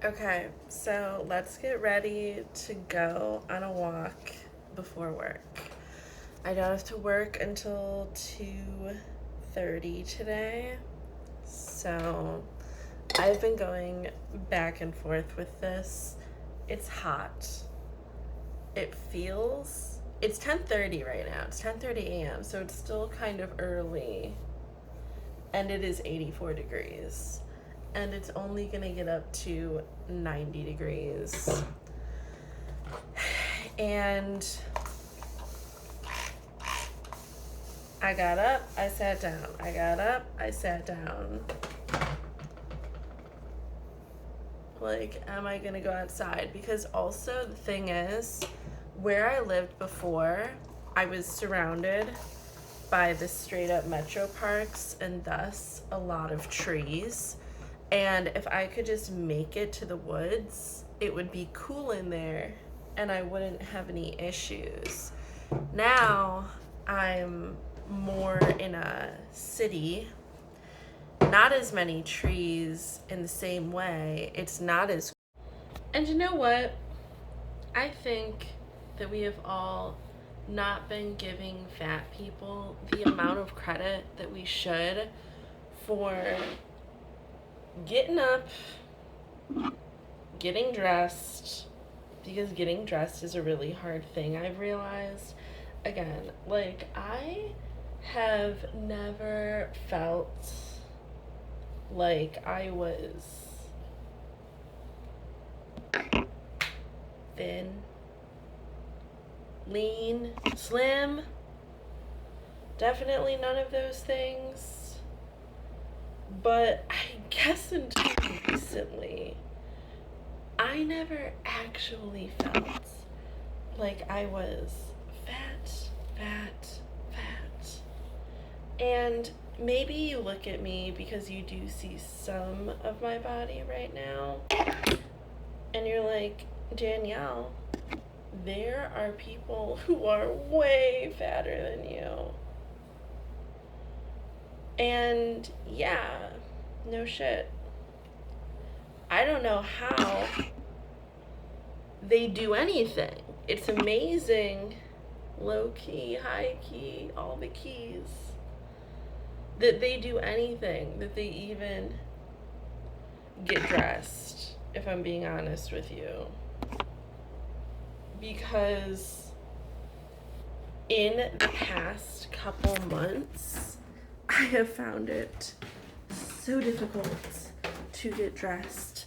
Okay, so let's get ready to go on a walk before work. I don't have to work until 2:30 today. So I've been going back and forth with this. It's hot. It's 10:30 right now. It's 10:30 a.m. So it's still kind of early and it is 84 degrees. And it's only going to get up to 90 degrees. And I got up, I sat down. I got up, I sat down. Like, am I gonna go outside? Because also, the thing is, where I lived before, I was surrounded by the straight up metro parks and thus a lot of trees. And if I could just make it to the woods, it would be cool in there and I wouldn't have any issues. Now I'm more in a city, not as many trees in the same way. It's not as. And you know what? I think that we have all not been giving fat people the amount of credit that we should for getting up, getting dressed, because getting dressed is a really hard thing, I've realized. Again, like, I have never felt like I was thin, lean, slim. Definitely none of those things. But I guess until recently, I never actually felt like I was fat, fat, fat. And maybe you look at me because you do see some of my body right now, and you're like, Danielle, there are people who are way fatter than you. And yeah, no shit. I don't know how they do anything. It's amazing, low key, high key, all the keys, that they do anything, that they even get dressed, if I'm being honest with you. Because in the past couple months, I have found it so difficult to get dressed,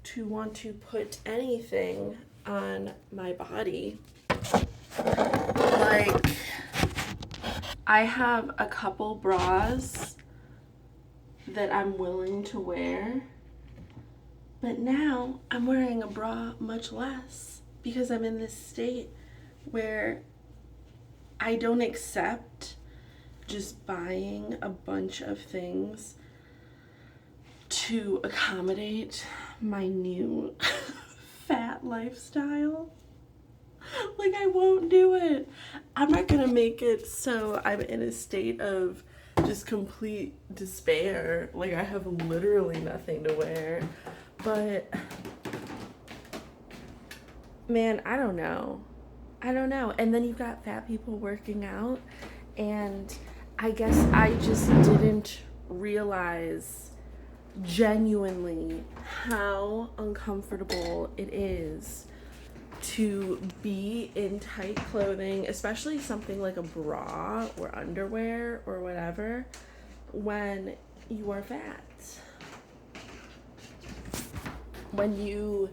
to want to put anything on my body. Like, I have a couple bras that I'm willing to wear, but now I'm wearing a bra much less because I'm in this state where I don't accept just buying a bunch of things to accommodate my new fat lifestyle. Like, I won't do it. I'm not gonna make it so I'm in a state of just complete despair. Like, I have literally nothing to wear. But, man, I don't know. And then you've got fat people working out, and I guess I just didn't realize genuinely how uncomfortable it is to be in tight clothing, especially something like a bra or underwear or whatever, when you are fat. When you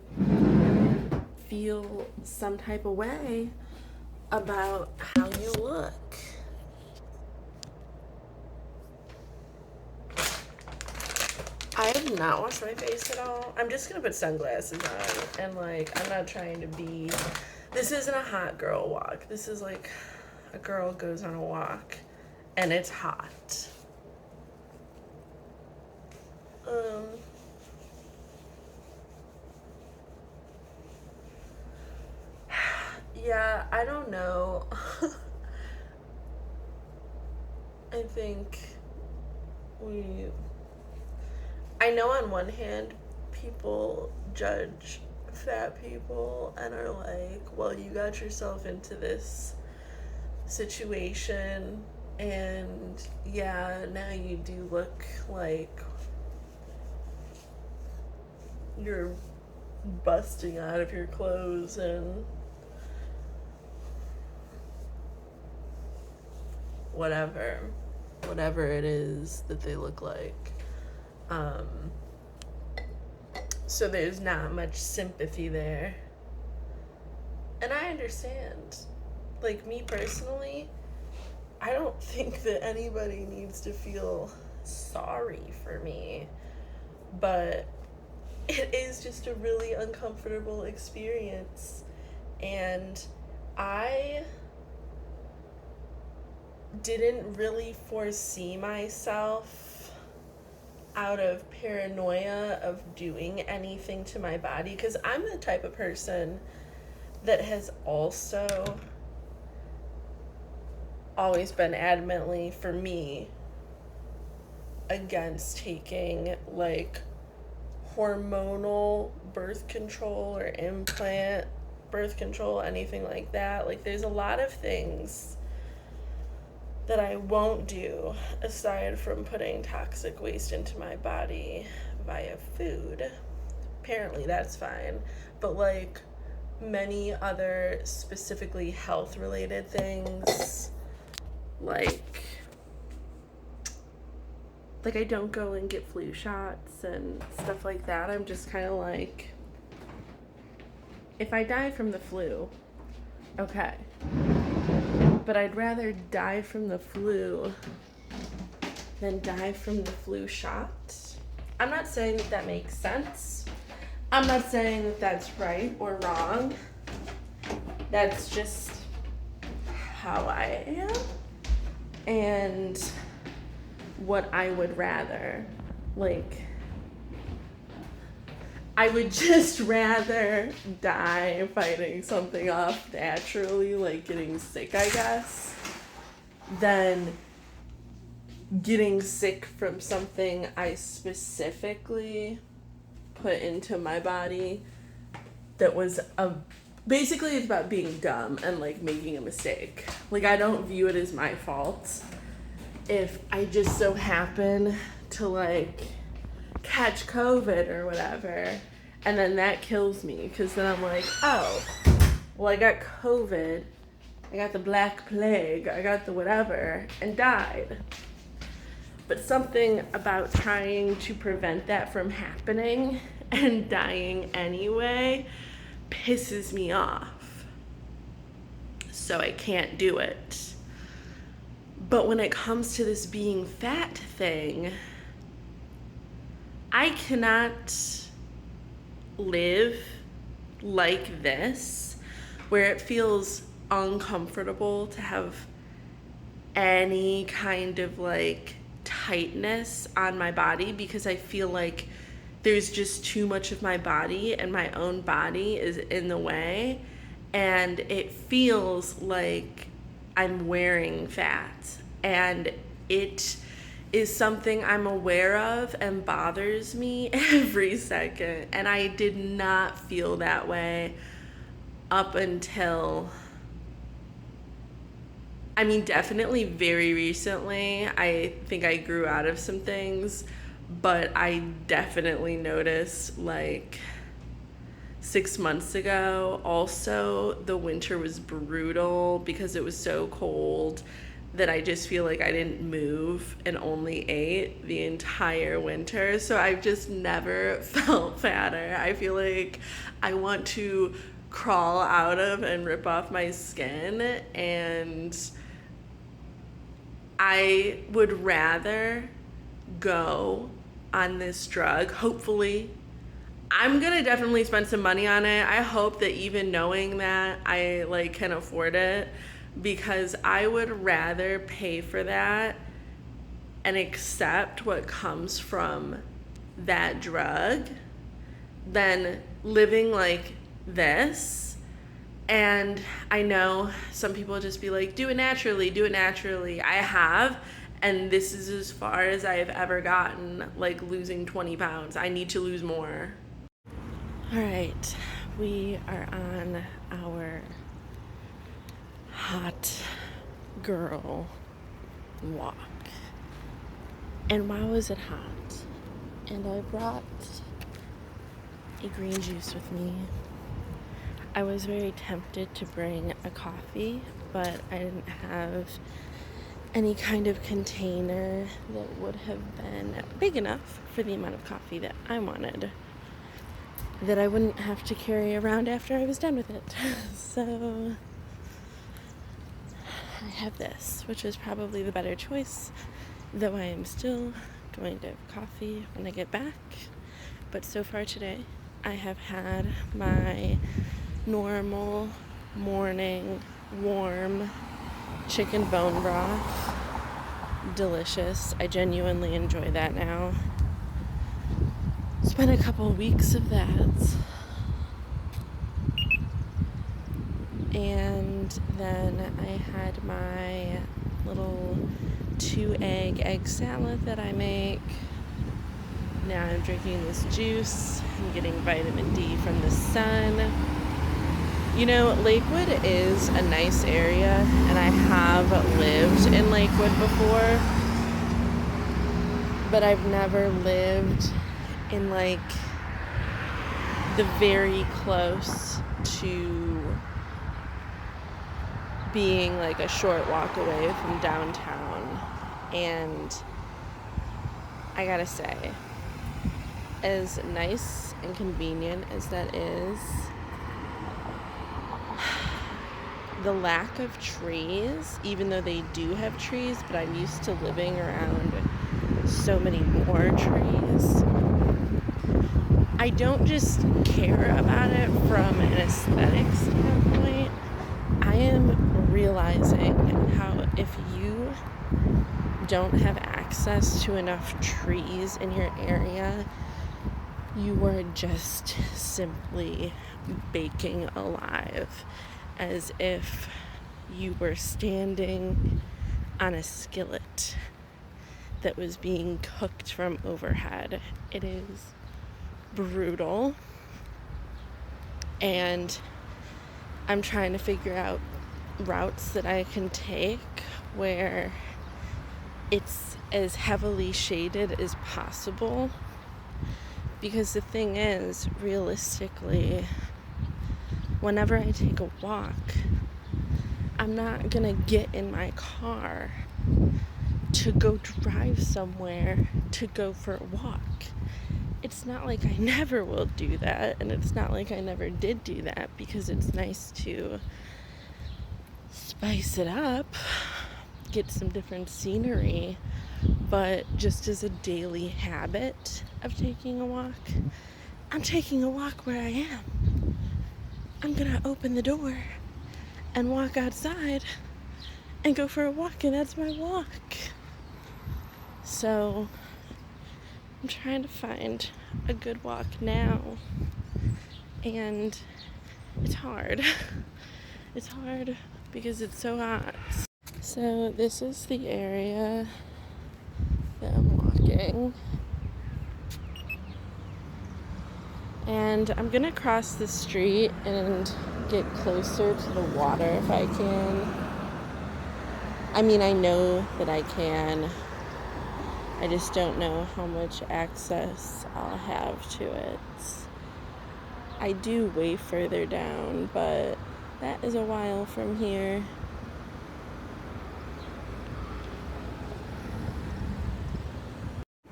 feel some type of way about how you look. I have not washed my face at all. I'm just gonna put sunglasses on, and like, I'm not trying to be. This isn't a hot girl walk. This is like a girl goes on a walk and it's hot. Um, yeah, I don't know. I think we. I know on one hand, people judge fat people and are like, well, you got yourself into this situation, and yeah, now you do look like you're busting out of your clothes and whatever it is that they look like. So there's not much sympathy there. And I understand. Like, me personally, I don't think that anybody needs to feel sorry for me. But it is just a really uncomfortable experience. And I didn't really foresee myself out of paranoia of doing anything to my body, because I'm the type of person that has also always been adamantly, for me, against taking like hormonal birth control or implant birth control, anything like that. Like, there's a lot of things that I won't do aside from putting toxic waste into my body via food. Apparently that's fine. But like many other specifically health related things, like I don't go and get flu shots and stuff like that. I'm just kind of like, if I die from the flu, okay. But I'd rather die from the flu than die from the flu shot. I'm not saying that that makes sense. I'm not saying that that's right or wrong. That's just how I am and what I would rather. Like, I would just rather die fighting something off naturally, like getting sick, I guess, than getting sick from something I specifically put into my body that was basically it's about being dumb and like making a mistake. Like, I don't view it as my fault if I just so happen to like catch COVID or whatever, and then that kills me, because then I'm like, oh, well, I got COVID, I got the Black Plague, I got the whatever, and died. But something about trying to prevent that from happening and dying anyway pisses me off. So I can't do it. But when it comes to this being fat thing, I cannot live like this, where it feels uncomfortable to have any kind of like tightness on my body, because I feel like there's just too much of my body and my own body is in the way, and it feels like I'm wearing fat, and it is something I'm aware of and bothers me every second. And I did not feel that way up until, I mean, definitely very recently. I think I grew out of some things, but I definitely noticed like 6 months ago. Also, the winter was brutal because it was so cold that I just feel like I didn't move and only ate the entire winter. So I've just never felt fatter. I feel like I want to crawl out of and rip off my skin, and I would rather go on this drug. Hopefully, I'm gonna definitely spend some money on it. I hope that even knowing that I like can afford it, because I would rather pay for that and accept what comes from that drug than living like this. And I know some people just be like, do it naturally, do it naturally. I have, and this is as far as I've ever gotten, like losing 20 pounds. I need to lose more. Alright, we are on our hot girl walk. And wow, was it hot. And I brought a green juice with me. I was very tempted to bring a coffee, but I didn't have any kind of container that would have been big enough for the amount of coffee that I wanted, that I wouldn't have to carry around after I was done with it. So I have this, which is probably the better choice, though I am still going to have coffee when I get back. But so far today, I have had my normal morning warm chicken bone broth. Delicious. I genuinely enjoy that now. It's been a couple weeks of that. And then I had my little 2-egg salad that I make. Now I'm drinking this juice. I'm getting vitamin D from the sun. You know, Lakewood is a nice area, and I have lived in Lakewood before, but I've never lived in like the very close to being like a short walk away from downtown. And I gotta say, as nice and convenient as that is, the lack of trees, even though they do have trees, but I'm used to living around so many more trees. I don't just care about it from an aesthetic standpoint. I am realizing how if you don't have access to enough trees in your area, you are just simply baking alive, as if you were standing on a skillet that was being cooked from overhead. It is brutal, and I'm trying to figure out routes that I can take where it's as heavily shaded as possible, because the thing is, realistically, whenever I take a walk, I'm not gonna get in my car to go drive somewhere to go for a walk. It's not like I never will do that, and it's not like I never did do that, because it's nice to spice it up, get some different scenery. But just as a daily habit of taking a walk, I'm taking a walk where I am. I'm gonna open the door and walk outside and go for a walk, and that's my walk. So I'm trying to find a good walk now, and it's hard. It's hard because it's so hot. So this is the area that I'm walking, and I'm gonna cross the street and get closer to the water if I can. I mean, I know that I can. I just don't know how much access I'll have to it. I do way further down, but that is a while from here.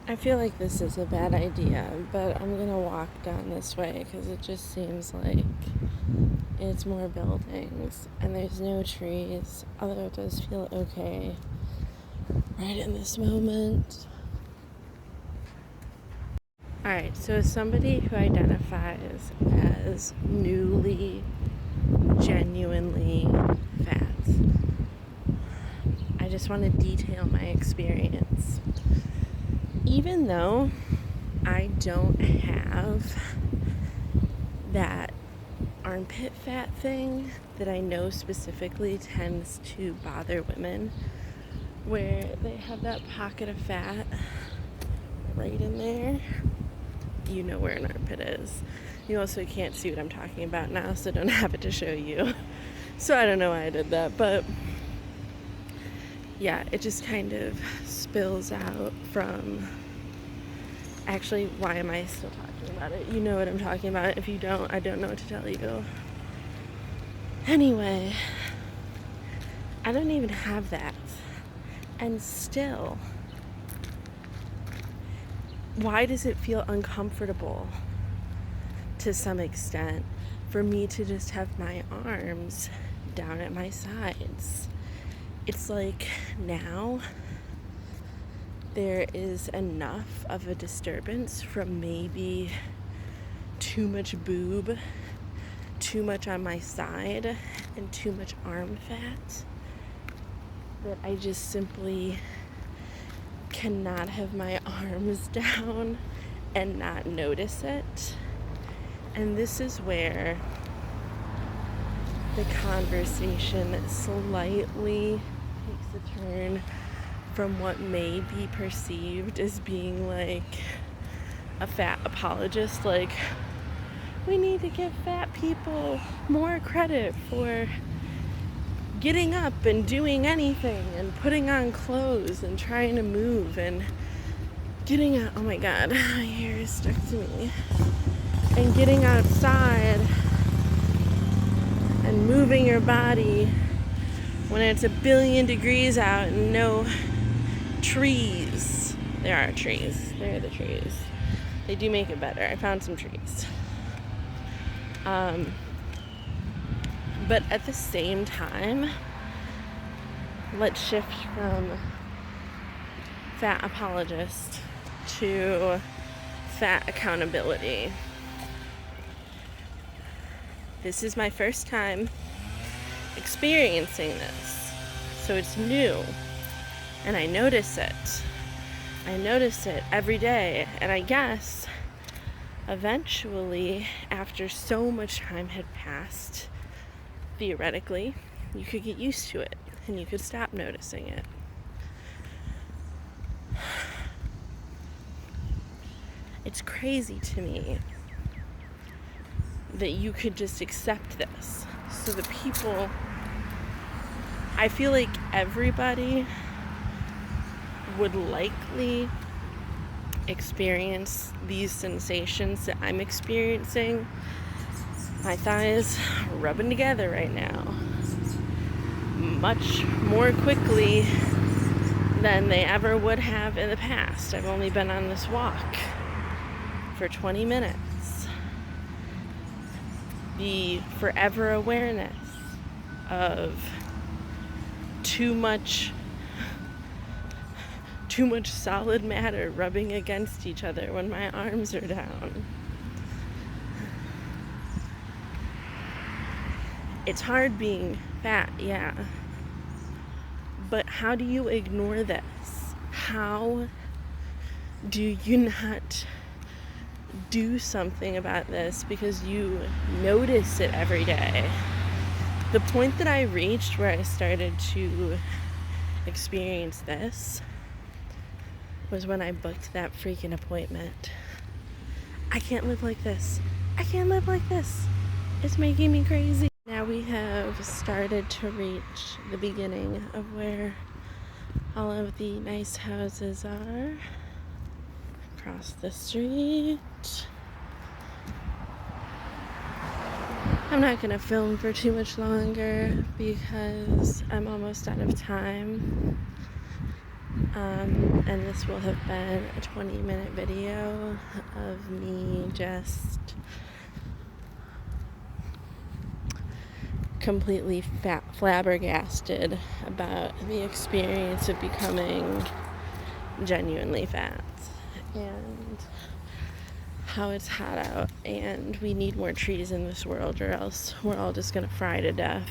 I feel like this is a bad idea, but I'm gonna walk down this way because it just seems like it's more buildings and there's no trees, although it does feel okay right in this moment. Alright, so as somebody who identifies as newly, genuinely fat, I just want to detail my experience. Even though I don't have that armpit fat thing that I know specifically tends to bother women, where they have that pocket of fat right in there. You know where an armpit is. You also can't see what I'm talking about now, so don't have it to show you. So I don't know why I did that, but yeah, it just kind of spills out from... Actually, why am I still talking about it? You know what I'm talking about. If you don't, I don't know what to tell you. Anyway, I don't even have that. And still, why does it feel uncomfortable to some extent for me to just have my arms down at my sides? It's like now there is enough of a disturbance from maybe too much boob, too much on my side, and too much arm fat that I just simply cannot have my arms down and not notice it. And this is where the conversation slightly takes a turn from what may be perceived as being like a fat apologist. Like, we need to give fat people more credit for getting up and doing anything and putting on clothes and trying to move and getting out. Oh my god, my hair is stuck to me. And getting outside and moving your body when it's 1,000,000,000 degrees out and no trees. There are trees. There are the trees. They do make it better. I found some trees. But at the same time, let's shift from fat apologist to fat accountability. This is my first time experiencing this, so it's new, and I notice it. I notice it every day, and I guess eventually, after so much time had passed, theoretically, you could get used to it, and you could stop noticing it. It's crazy to me that you could just accept this. So the people, I feel like everybody would likely experience these sensations that I'm experiencing. My thighs rubbing together right now much more quickly than they ever would have in the past. I've only been on this walk for 20 minutes. The forever awareness of too much solid matter rubbing against each other when my arms are down. It's hard being fat, yeah. But how do you ignore this? How do you not do something about this because you notice it every day? The point that I reached where I started to experience this was when I booked that freaking appointment. I can't live like this. I can't live like this. It's making me crazy. Now we have started to reach the beginning of where all of the nice houses are across the street. I'm not gonna film for too much longer because I'm almost out of time. And this will have been a 20-minute video of me just completely flabbergasted about the experience of becoming genuinely fat and how it's hot out and we need more trees in this world or else we're all just gonna fry to death.